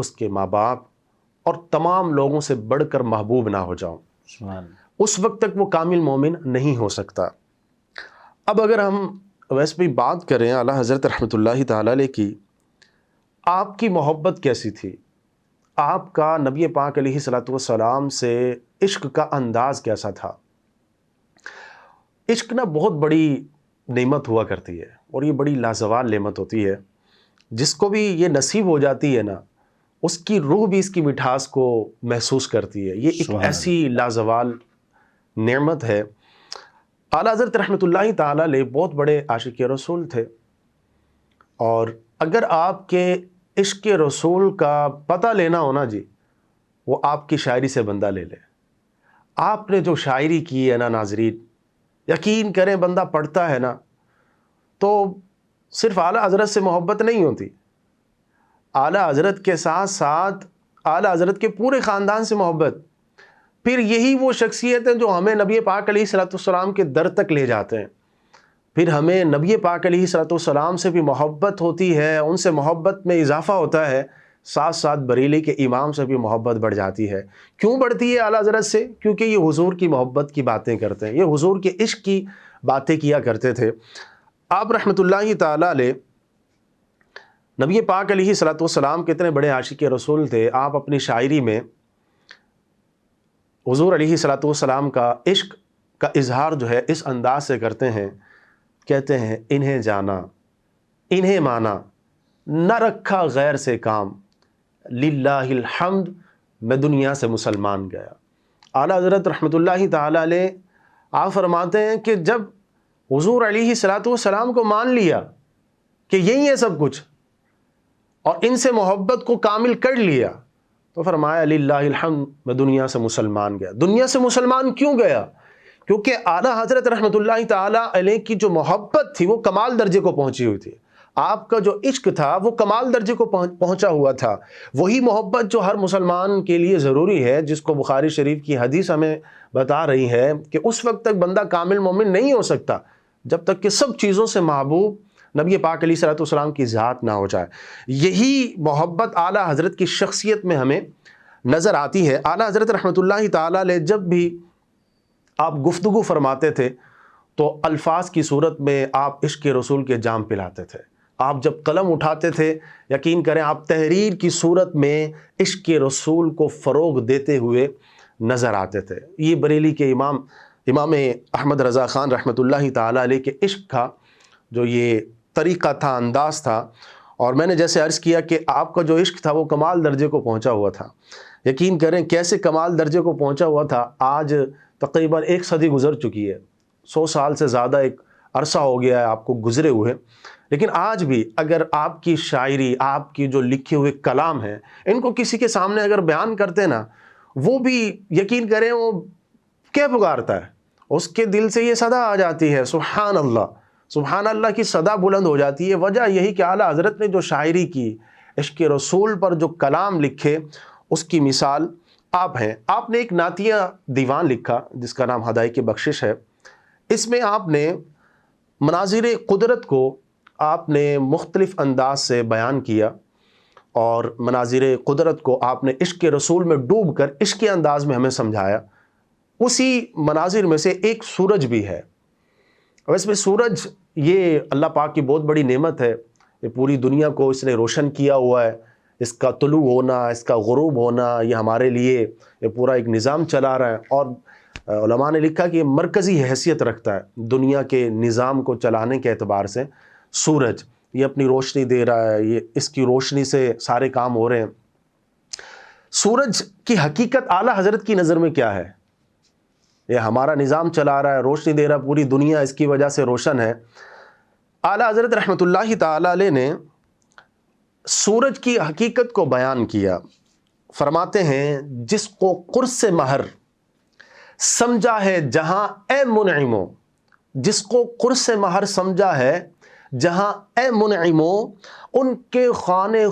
اس کے ماں باپ اور تمام لوگوں سے بڑھ کر محبوب نہ ہو جاؤں، اس وقت تک وہ کامل مومن نہیں ہو سکتا۔ اب اگر ہم ویسے بھی بات کریں اعلیٰ حضرت رحمۃ اللہ تعالی علیہ کی، آپ کی محبت کیسی تھی، آپ کا نبی پاک علیہ الصلوۃ والسلام سے عشق کا انداز کیسا تھا؟ عشق نا بہت بڑی نعمت ہوا کرتی ہے، اور یہ بڑی لازوال نعمت ہوتی ہے۔ جس کو بھی یہ نصیب ہو جاتی ہے نا، اس کی روح بھی اس کی مٹھاس کو محسوس کرتی ہے۔ یہ ایک ایسی لازوال نعمت ہے۔ اعلیٰ حضرت رحمۃ اللہ تعالیٰ علیہ بہت بڑے عاشق رسول تھے، اور اگر آپ کے عشق رسول کا پتہ لینا ہونا جی، وہ آپ کی شاعری سے بندہ لے لے۔ آپ نے جو شاعری کی ہے نا ناظرین، یقین کریں بندہ پڑھتا ہے نا تو صرف اعلیٰ حضرت سے محبت نہیں ہوتی، اعلیٰ حضرت کے ساتھ ساتھ اعلیٰ حضرت کے پورے خاندان سے محبت۔ پھر یہی وہ شخصیت ہے جو ہمیں نبی پاک علیہ الصلوۃ والسلام کے در تک لے جاتے ہیں۔ پھر ہمیں نبی پاک علیہ الصلوۃ والسلام سے بھی محبت ہوتی ہے، ان سے محبت میں اضافہ ہوتا ہے، ساتھ ساتھ بریلی کے امام سے بھی محبت بڑھ جاتی ہے۔ کیوں بڑھتی ہے اعلیٰ حضرت سے؟ کیونکہ یہ حضور کی محبت کی باتیں کرتے ہیں، یہ حضور کے عشق کی باتیں کیا کرتے تھے۔ آپ رحمۃ اللہ تعالیٰ علیہ نبی پاک علیہ الصلوۃ والسلام کے اتنے بڑے عاشق رسول تھے، آپ اپنی شاعری میں حضور علیہ الصلوۃ والسلام کا عشق کا اظہار جو ہے اس انداز سے کرتے ہیں، کہتے ہیں انہیں جانا انہیں مانا نہ رکھا غیر سے کام، للہ الحمد میں دنیا سے مسلمان گیا۔ اعلیٰ حضرت رحمۃ اللہ تعالیٰ علیہ آپ فرماتے ہیں کہ جب حضور علیہ الصلوۃ والسلام کو مان لیا کہ یہی ہے سب کچھ، اور ان سے محبت کو کامل کر لیا، تو فرمایا للہ الحمد میں دنیا سے مسلمان گیا۔ دنیا سے مسلمان کیوں گیا؟ کیونکہ اعلیٰ حضرت رحمۃ اللہ تعالیٰ علیہ کی جو محبت تھی وہ کمال درجے کو پہنچی ہوئی تھی، آپ کا جو عشق تھا وہ کمال درجے کو پہنچا ہوا تھا۔ وہی محبت جو ہر مسلمان کے لیے ضروری ہے، جس کو بخاری شریف کی حدیث ہمیں بتا رہی ہے کہ اس وقت تک بندہ کامل مومن نہیں ہو سکتا جب تک کہ سب چیزوں سے محبوب نبی پاک علیہ الصلوۃ والسلام کی ذات نہ ہو جائے۔ یہی محبت اعلیٰ حضرت کی شخصیت میں ہمیں نظر آتی ہے۔ اعلیٰ حضرت رحمۃ اللہ تعالیٰ علیہ جب بھی آپ گفتگو فرماتے تھے تو الفاظ کی صورت میں آپ عشق رسول کے جام پلاتے تھے۔ آپ جب قلم اٹھاتے تھے، یقین کریں آپ تحریر کی صورت میں عشق رسول کو فروغ دیتے ہوئے نظر آتے تھے۔ یہ بریلی کے امام احمد رضا خان رحمۃ اللہ تعالیٰ علیہ کے عشق کا جو یہ طریقہ تھا، انداز تھا، اور میں نے جیسے عرض کیا کہ آپ کا جو عشق تھا وہ کمال درجے کو پہنچا ہوا تھا۔ یقین کریں کیسے کمال درجے کو پہنچا ہوا تھا، آج تقریباً 1 صدی گزر چکی ہے، 100 سال سے زیادہ ایک عرصہ ہو گیا ہے آپ کو گزرے ہوئے، لیکن آج بھی اگر آپ کی شاعری، آپ کی جو لکھے ہوئے کلام ہیں، ان کو کسی کے سامنے اگر بیان کرتے نا، وہ بھی یقین کریں وہ کیا پکارتا ہے، اس کے دل سے یہ صدا آ جاتی ہے، سبحان اللہ، سبحان اللہ کی صدا بلند ہو جاتی ہے۔ وجہ یہی کہ اعلیٰ حضرت نے جو شاعری کی، عشق رسول پر جو کلام لکھے، اس کی مثال آپ ہیں۔ آپ نے ایک نعتیہ دیوان لکھا جس کا نام ہدایت بخشش ہے۔ اس میں آپ نے مناظر قدرت کو آپ نے مختلف انداز سے بیان کیا، اور مناظر قدرت کو آپ نے عشق رسول میں ڈوب کر عشق کے انداز میں ہمیں سمجھایا۔ اسی مناظر میں سے ایک سورج بھی ہے۔ ویسے میں سورج یہ اللہ پاک کی بہت بڑی نعمت ہے، یہ پوری دنیا کو اس نے روشن کیا ہوا ہے، اس کا طلوع ہونا، اس کا غروب ہونا، یہ ہمارے لیے یہ پورا ایک نظام چلا رہا ہے، اور علماء نے لکھا کہ یہ مرکزی حیثیت رکھتا ہے دنیا کے نظام کو چلانے کے اعتبار سے۔ سورج یہ اپنی روشنی دے رہا ہے، یہ اس کی روشنی سے سارے کام ہو رہے ہیں۔ سورج کی حقیقت اعلیٰ حضرت کی نظر میں کیا ہے؟ یہ ہمارا نظام چلا رہا ہے، روشنی دے رہا ہے، پوری دنیا اس کی وجہ سے روشن ہے۔ اعلیٰ حضرت رحمۃ اللہ تعالیٰ علیہ نے سورج کی حقیقت کو بیان کیا، فرماتے ہیں جس کو قرص مہر سمجھا ہے جہاں اے منعمو، جس کو قرص مہر سمجھا ہے جہاں اے منعمو، ان کے خانے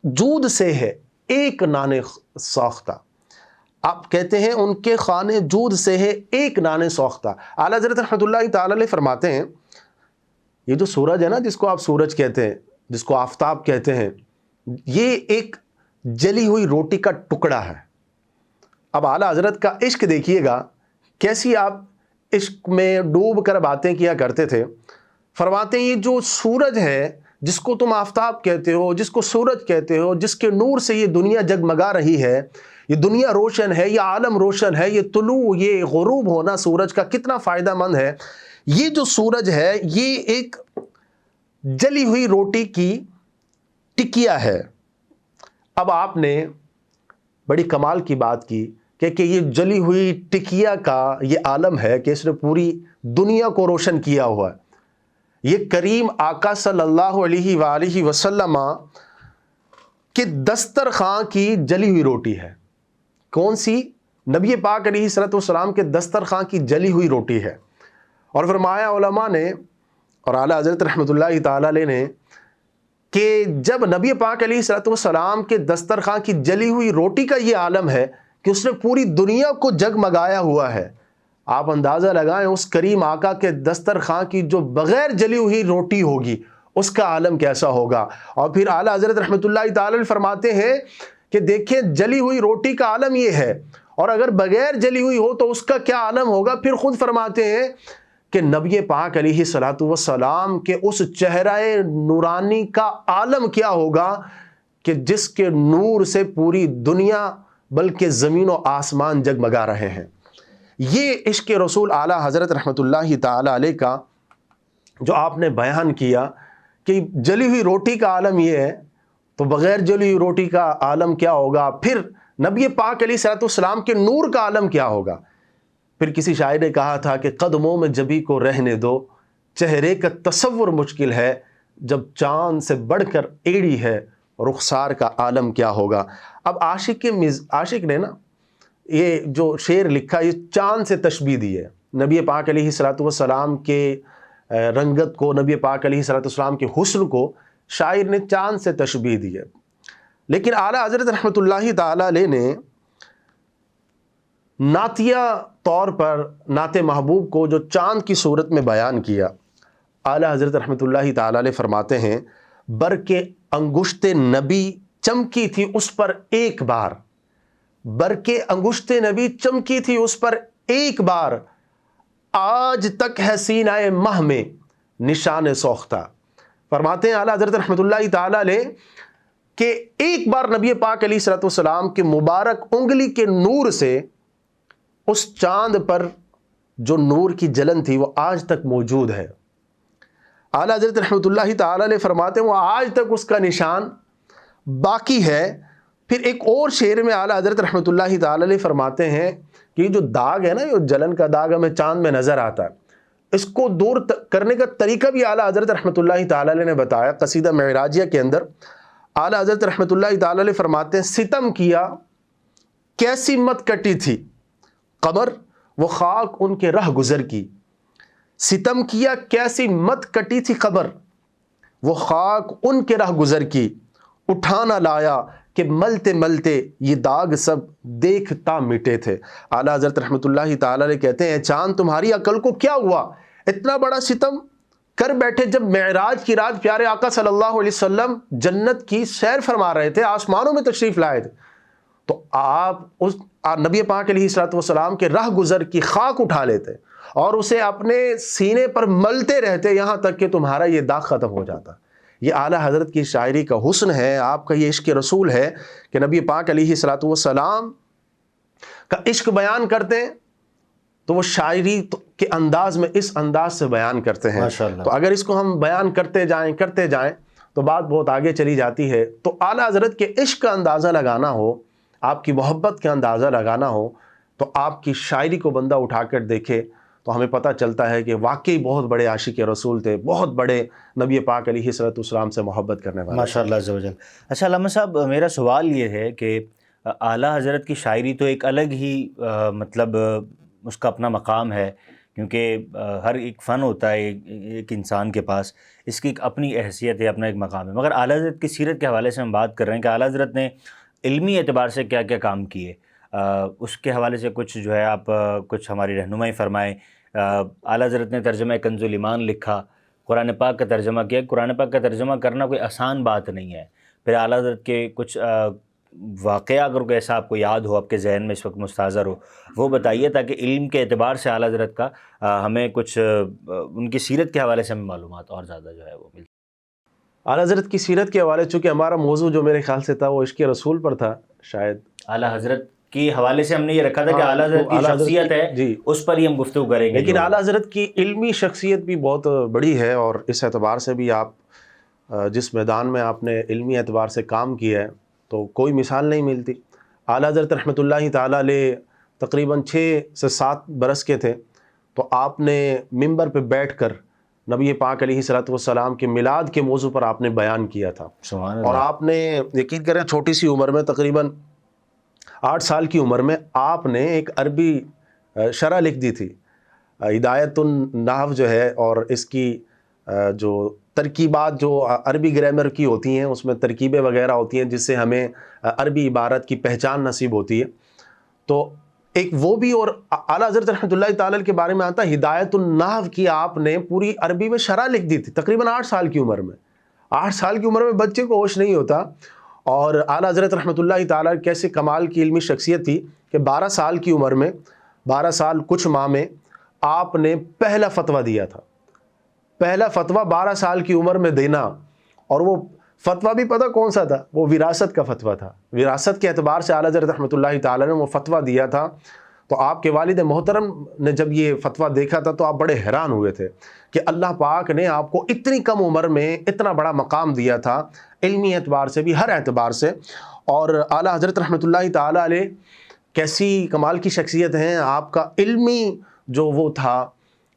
جود سے ہے ایک نانے ساختہ۔ آپ کہتے ہیں ان کے خانے جود سے ہے ایک نانے ساختہ۔ اعلیٰ حضرت رحمۃ اللہ تعالیٰ علیہ فرماتے ہیں یہ جو سورج ہے نا، جس کو آپ سورج کہتے ہیں، جس کو آفتاب کہتے ہیں، یہ ایک جلی ہوئی روٹی کا ٹکڑا ہے۔ اب اعلیٰ حضرت کا عشق دیکھیے گا، کیسی آپ عشق میں ڈوب کر باتیں کیا کرتے تھے۔ فرماتے ہیں یہ جو سورج ہے جس کو تم آفتاب کہتے ہو، جس کو سورج کہتے ہو، جس کے نور سے یہ دنیا جگمگا رہی ہے، یہ دنیا روشن ہے، یہ عالم روشن ہے، یہ طلوع یہ غروب ہونا سورج کا کتنا فائدہ مند ہے۔ یہ جو سورج ہے یہ ایک جلی ہوئی روٹی کی ٹکیا ہے۔ اب آپ نے بڑی کمال کی بات کی کہ یہ جلی ہوئی ٹکیا کا یہ عالم ہے کہ اس نے پوری دنیا کو روشن کیا ہوا ہے۔ یہ کریم آقا صلی اللہ علیہ وآلہ وسلم کے دسترخوان کی جلی ہوئی روٹی ہے۔ کون سی؟ نبی پاک علیہ الصلوۃ والسلام کے دسترخوان کی جلی ہوئی روٹی ہے۔ اور فرمایا علماء نے اور اعلیٰ حضرت رحمۃ اللہ تعالی علیہ نے کہ جب نبی پاک علیہ الصلوۃ والسلام کے دسترخوان کی جلی ہوئی روٹی کا یہ عالم ہے کہ اس نے پوری دنیا کو جگمگایا ہوا ہے، آپ اندازہ لگائیں اس کریم آقا کے دسترخوان کی جو بغیر جلی ہوئی روٹی ہوگی اس کا عالم کیسا ہوگا۔ اور پھر اعلیٰ حضرت رحمۃ اللہ تعالی علیہ فرماتے ہیں کہ دیکھیں جلی ہوئی روٹی کا عالم یہ ہے، اور اگر بغیر جلی ہوئی ہو تو اس کا کیا عالم ہوگا۔ پھر خود فرماتے ہیں کہ نبی پاک علیہ الصلوۃ والسلام کے اس چہرہ نورانی کا عالم کیا ہوگا کہ جس کے نور سے پوری دنیا بلکہ زمین و آسمان جگمگا رہے ہیں۔ یہ عشق رسول اعلیٰ حضرت رحمۃ اللہ تعالی علیہ کا جو آپ نے بیان کیا کہ جلی ہوئی روٹی کا عالم یہ ہے، تو بغیر جلی ہوئی روٹی کا عالم کیا ہوگا، پھر نبی پاک علیہ الصلوۃ والسلام کے نور کا عالم کیا ہوگا۔ پھر کسی شاعر نے کہا تھا کہ قدموں میں جبی کو رہنے دو، چہرے کا تصور مشکل ہے، جب چاند سے بڑھ کر ایڑی ہے، رخسار کا عالم کیا ہوگا۔ اب عاشق نے نا یہ جو شعر لکھا یہ چاند سے تشبیہ دی ہے، نبی پاک علیہ الصلوۃ والسلام کے رنگت کو، نبی پاک علیہ الصلوۃ والسلام کے حسن کو شاعر نے چاند سے تشبیہ دی ہے۔ لیکن اعلیٰ حضرت رحمۃ اللہ تعالی علیہ نے نعتیہ طور پر نعت محبوب کو جو چاند کی صورت میں بیان کیا، اعلیٰ حضرت رحمۃ اللہ تعالی علیہ فرماتے ہیں برق انگشت نبی چمکی تھی اس پر ایک بار، برق انگشت نبی چمکی تھی اس پر ایک بار، آج تک ہے سینہ مہ میں نشان سوختہ۔ فرماتے ہیں اعلیٰ حضرت رحمۃ اللہ تعالی علیہ کہ ایک بار نبی پاک علیہ الصلوۃ والسلام کے مبارک انگلی کے نور سے اس چاند پر جو نور کی جلن تھی وہ آج تک موجود ہے۔ اعلیٰ حضرت رحمۃ اللہ تعالی علیہ فرماتے ہیں وہ آج تک اس کا نشان باقی ہے۔ پھر ایک اور شعر میں اعلیٰ حضرت رحمۃ اللہ تعالی علیہ فرماتے ہیں کہ یہ جو داغ ہے نا، یہ جلن کا داغ ہمیں چاند میں نظر آتا ہے، اس کو دور کرنے کا طریقہ بھی اعلیٰ حضرت رحمۃ اللہ تعالی علیہ نے بتایا۔ قصیدہ معراجیہ کے اندر اعلیٰ حضرت رحمۃ اللہ تعالی علیہ فرماتے ہیں ستم کیا کیسی مت کٹی تھی قمر، وہ خاک ان کے رہ گزر کی، ستم کیا کیسی مت کٹی تھی قمر، وہ خاک ان کے رہ گزر کی، اٹھانا لایا کہ ملتے ملتے یہ داغ سب دیکھتا مٹے تھے۔ اعلیٰ حضرت رحمۃ اللہ تعالی علیہ کہتے ہیں چاند تمہاری عقل کو کیا ہوا، اتنا بڑا ستم کر بیٹھے جب معراج کی رات پیارے آقا صلی اللہ علیہ وسلم جنت کی سیر فرما رہے تھے، آسمانوں میں تشریف لائے تھے، تو آپ اس نبی پاک علیہ الصلوۃ والسلام کے راہ گزر کی خاک اٹھا لیتے اور اسے اپنے سینے پر ملتے رہتے یہاں تک کہ تمہارا یہ داغ ختم ہو جاتا۔ یہ اعلیٰ حضرت کی شاعری کا حسن ہے، آپ کا یہ عشق رسول ہے کہ نبی پاک علیہ الصلوۃ والسلام کا عشق بیان کرتے ہیں تو وہ شاعری کے انداز میں اس انداز سے بیان کرتے ہیں۔ تو اگر اس کو ہم بیان کرتے جائیں تو بات بہت آگے چلی جاتی ہے۔ تو اعلیٰ حضرت کے عشق کا اندازہ لگانا ہو، آپ کی محبت کا اندازہ لگانا ہو، تو آپ کی شاعری کو بندہ اٹھا کر دیکھے تو ہمیں پتہ چلتا ہے کہ واقعی بہت بڑے عاشق رسول تھے، بہت بڑے نبی پاک علیہ الصلوۃ والسلام سے محبت کرنے والے۔ ماشاء اللہ عز و جل۔ اچھا علامہ صاحب، میرا سوال یہ ہے کہ اعلیٰ حضرت کی شاعری تو ایک الگ ہی مطلب اس کا اپنا مقام ہے، کیونکہ ہر ایک فن ہوتا ہے ایک انسان کے پاس، اس کی ایک اپنی حیثیت ہے، اپنا ایک مقام ہے۔ مگر اعلیٰ حضرت کی سیرت کے حوالے سے ہم بات کر رہے ہیں کہ اعلیٰ حضرت نے علمی اعتبار سے کیا کیا کام کیے، اس کے حوالے سے کچھ جو ہے آپ کچھ ہماری رہنمائی فرمائیں۔ اعلیٰ حضرت نے ترجمہ کنز الایمان لکھا، قرآن پاک کا ترجمہ کیا۔ قرآن پاک کا ترجمہ کرنا کوئی آسان بات نہیں ہے۔ پھر اعلیٰ حضرت کے کچھ واقعہ اگر کوئی ایسا آپ کو یاد ہو، آپ کے ذہن میں اس وقت مستحضر ہو، وہ بتائیے تاکہ علم کے اعتبار سے اعلیٰ حضرت کا ہمیں کچھ ان کی سیرت کے حوالے سے ہمیں معلومات اور زیادہ جو ہے وہ مل۔ اعلیٰ حضرت کی سیرت کے حوالے، چونکہ ہمارا موضوع جو میرے خیال سے تھا وہ عشق رسول پر تھا، شاید اعلیٰ حضرت کے حوالے سے ہم نے یہ رکھا تھا کہ اعلیٰ حضرت کی اعلیٰ حضرت شخصیت ہے، جی، اس پر ہی ہم گفتگو کریں گے۔ لیکن اعلیٰ حضرت کی علمی شخصیت بھی بہت بڑی ہے، اور اس اعتبار سے بھی آپ جس میدان میں آپ نے علمی اعتبار سے کام کیا ہے تو کوئی مثال نہیں ملتی۔ اعلیٰ حضرت رحمۃ اللہ تعالیٰ علیہ تقریباً 6 سے 7 برس کے تھے تو آپ نے ممبر پہ بیٹھ کر نبی پاک علیہ الصلوۃ والسلام کے میلاد کے موضوع پر آپ نے بیان کیا تھا، سبحان اور اللہ۔ آپ نے یقین کریں چھوٹی سی عمر میں تقریباً 8 سال کی عمر میں آپ نے ایک عربی شرح لکھ دی تھی، ہدایت النحو جو ہے، اور اس کی جو ترکیبات جو عربی گرامر کی ہوتی ہیں اس میں ترکیبیں وغیرہ ہوتی ہیں جس سے ہمیں عربی عبارت کی پہچان نصیب ہوتی ہے، تو ایک وہ بھی، اور اعلیٰ حضرت رحمۃ اللہ تعالیٰ کے بارے میں آتا ہے ہدایت النحو کی آپ نے پوری عربی میں شرح لکھ دی تھی تقریباً 8 سال کی عمر میں۔ 8 سال کی عمر میں بچے کو ہوش نہیں ہوتا، اور اعلیٰ حضرت رحمۃ اللہ تعالیٰ کیسے کمال کی علمی شخصیت تھی کہ 12 سال کی عمر میں، 12 سال کچھ ماہ میں آپ نے پہلا فتویٰ دیا تھا، پہلا فتویٰ 12 سال کی عمر میں دینا، اور وہ فتویٰ بھی پتہ کون سا تھا، وہ وراثت کا فتویٰ تھا۔ وراثت کے اعتبار سے اعلیٰ حضرت رحمۃ اللہ تعالیٰ نے وہ فتویٰ دیا تھا، تو آپ کے والد محترم نے جب یہ فتویٰ دیکھا تھا تو آپ بڑے حیران ہوئے تھے کہ اللہ پاک نے آپ کو اتنی کم عمر میں اتنا بڑا مقام دیا تھا، علمی اعتبار سے بھی، ہر اعتبار سے۔ اور اعلیٰ حضرت رحمۃ اللہ تعالیٰ علیہ کیسی کمال کی شخصیت ہیں، آپ کا علمی جو وہ تھا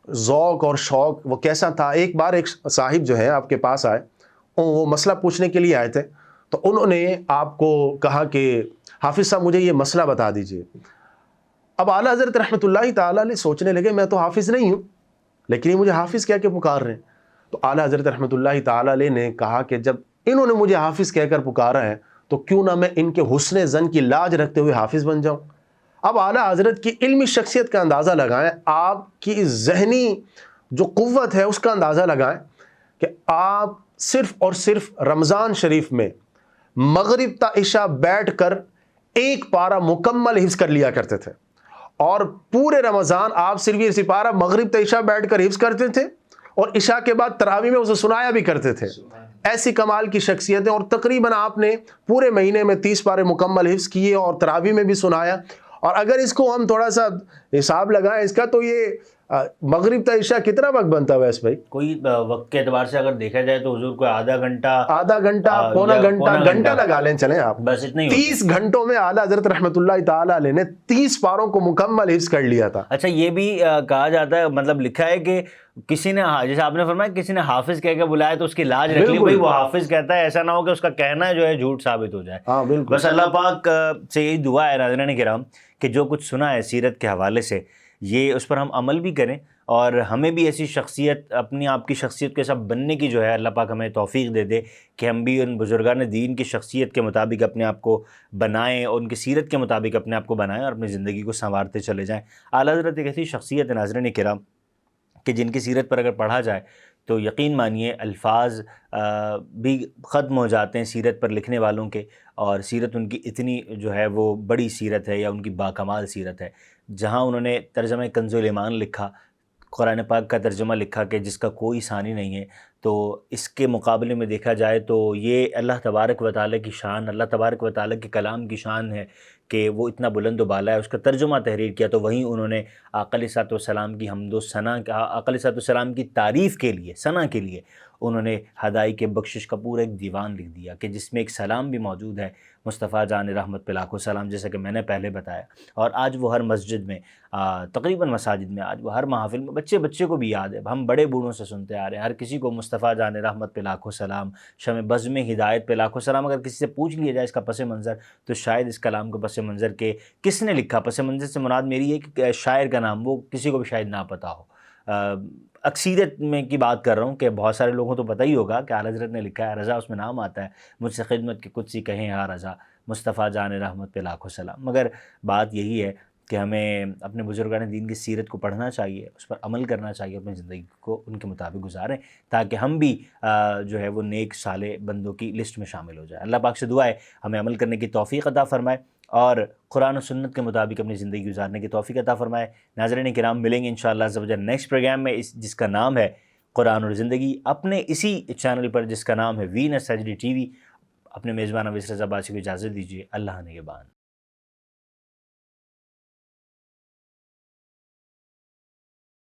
ذوق اور شوق وہ کیسا تھا۔ ایک بار ایک صاحب جو ہے آپ کے پاس آئے، وہ مسئلہ پوچھنے کے لیے آئے تھے، تو انہوں نے آپ کو کہا کہ حافظ صاحب مجھے یہ مسئلہ بتا دیجئے۔ اب اعلیٰ حضرت رحمۃ اللہ تعالیٰ علیہ سوچنے لگے میں تو حافظ نہیں ہوں، لیکن یہ مجھے حافظ کہہ کے پکار رہے ہیں۔ تو اعلیٰ حضرت رحمۃ اللہ تعالیٰ علیہ نے کہا کہ جب انہوں نے مجھے حافظ کہہ کر پکارا ہے تو کیوں نہ میں ان کے حسن زن کی لاج رکھتے ہوئے حافظ بن جاؤں۔ اب اعلیٰ حضرت کی علمی شخصیت کا اندازہ لگائیں، آپ کی ذہنی جو قوت ہے اس کا اندازہ لگائیں کہ آپ صرف اور صرف رمضان شریف میں مغرب تا عشاء بیٹھ کر ایک پارہ مکمل حفظ کر لیا کرتے تھے، اور پورے رمضان آپ صرف یہ سپارہ مغرب تا عشاء بیٹھ کر حفظ کرتے تھے، اور عشاء کے بعد تراویح میں اسے سنایا بھی کرتے تھے۔ ایسی کمال کی شخصیتیں، اور تقریباً آپ نے پورے مہینے میں 30 پارے مکمل حفظ کیے اور تراویح میں بھی سنایا۔ اور اگر اس کو ہم تھوڑا سا حساب لگائیں اس کا، تو یہ مغرب تا عشاء کتنا وقت بنتا ہے ویس بھائی؟ کوئی وقت کے اعتبار سے اگر دیکھا جائے تو حضور کو آدھا گھنٹہ، پونا گھنٹہ لگا لیں، چلیں آپ، بس اتنا ہی 30 گھنٹوں میں اعلیٰ حضرت رحمۃ اللہ تعالیٰ علیہ نے 30 پاروں کو مکمل حفظ کر لیا تھا۔ اچھا یہ بھی کہا جاتا ہے، مطلب لکھا ہے کہ کسی نے، جیسے آپ نے فرمایا کسی نے حافظ کہہ کے بلایا تو اس کی لاج رکھ لی، بھائی وہ حافظ کہتا ہے، ایسا نہ ہو کہ اس کا کہنا جو ہے جھوٹ ثابت ہو جائے۔ ہاں بالکل۔ بس اللہ پاک سے یہی دعا ہے ناظرین کرام کہ جو کچھ سنا ہے سیرت کے حوالے سے، یہ اس پر ہم عمل بھی کریں، اور ہمیں بھی ایسی شخصیت، اپنی آپ کی شخصیت کے ساتھ بننے کی جو ہے اللہ پاک ہمیں توفیق دے دے کہ ہم بھی ان بزرگان دین کی شخصیت کے مطابق اپنے آپ کو بنائیں، اور ان کی سیرت کے مطابق اپنے آپ کو بنائیں، اور اپنی زندگی کو سنوارتے چلے جائیں۔ اعلیٰ حضرت ایک ایسی شخصیت ہے ناظرین کرام کہ جن کی سیرت پر اگر پڑھا جائے تو یقین مانیے الفاظ بھی ختم ہو جاتے ہیں سیرت پر لکھنے والوں کے، اور سیرت ان کی اتنی جو ہے وہ بڑی سیرت ہے، یا ان کی باکمال سیرت ہے۔ جہاں انہوں نے ترجمہ کنز الایمان لکھا، قرآن پاک کا ترجمہ لکھا کہ جس کا کوئی ثانی نہیں ہے، تو اس کے مقابلے میں دیکھا جائے تو یہ اللہ تبارک و تعالیٰ کی شان، اللہ تبارک و تعالیٰ کے کلام کی شان ہے کہ وہ اتنا بلند و بالا ہے۔ اس کا ترجمہ تحریر کیا تو وہیں انہوں نے آقا علیہ الصلوۃ والسلام کی حمد و ثنا، آقا علیہ الصلوۃ والسلام کی تعریف کے لیے، ثنا کے لیے انہوں نے ہدائی کے بخشش کا پورا ایک دیوان لکھ دیا کہ جس میں ایک سلام بھی موجود ہے، مصطفیٰ جان رحمت پہ لاکھوں سلام، جیسا کہ میں نے پہلے بتایا۔ اور آج وہ ہر مسجد میں، تقریباً مساجد میں، آج وہ ہر محافل میں، بچے کو بھی یاد ہے، ہم بڑے بوڑھوں سے سنتے آ رہے ہیں، ہر کسی کو مصطفیٰ جان رحمت پہ لاکھوں سلام، شمع بزم ہدایت پہ لاکھوں سلام۔ اگر کسی سے پوچھ لیا جائے اس کا پس منظر، تو شاید اس کلام کو پس منظر کے کس نے لکھا، پس منظر سے مراد میری ہے کہ شاعر کا نام وہ کسی کو بھی شاید نہ پتہ ہو۔ اکثریت میں کی بات کر رہا ہوں کہ بہت سارے لوگوں تو پتہ ہی ہوگا کہ اعلیٰ حضرت نے لکھا ہے، رضا اس میں نام آتا ہے، مجھ سے خدمت کی قدسی کہیں ہاں رضا، مصطفیٰ جان رحمت پہ لاکھوں سلام۔ مگر بات یہی ہے کہ ہمیں اپنے بزرگان دین کی سیرت کو پڑھنا چاہیے، اس پر عمل کرنا چاہیے، اپنی زندگی کو ان کے مطابق گزاریں تاکہ ہم بھی جو ہے وہ نیک صالح بندوں کی لسٹ میں شامل ہو جائیں۔ اللہ پاک سے دعا ہے ہمیں عمل کرنے کی توفیق عطا فرمائے اور قرآن و سنت کے مطابق اپنی زندگی گزارنے کی توفیق عطا فرمائے۔ ناظرین کرام، ملیں گے انشاءاللہ عز و جل نیکسٹ پروگرام میں جس کا نام ہے قرآن اور زندگی، اپنے اسی چینل پر جس کا نام ہے Venus H D T V. اپنے میزبان اویس رضا باسی کو اجازت دیجیے، اللہ نگہبان۔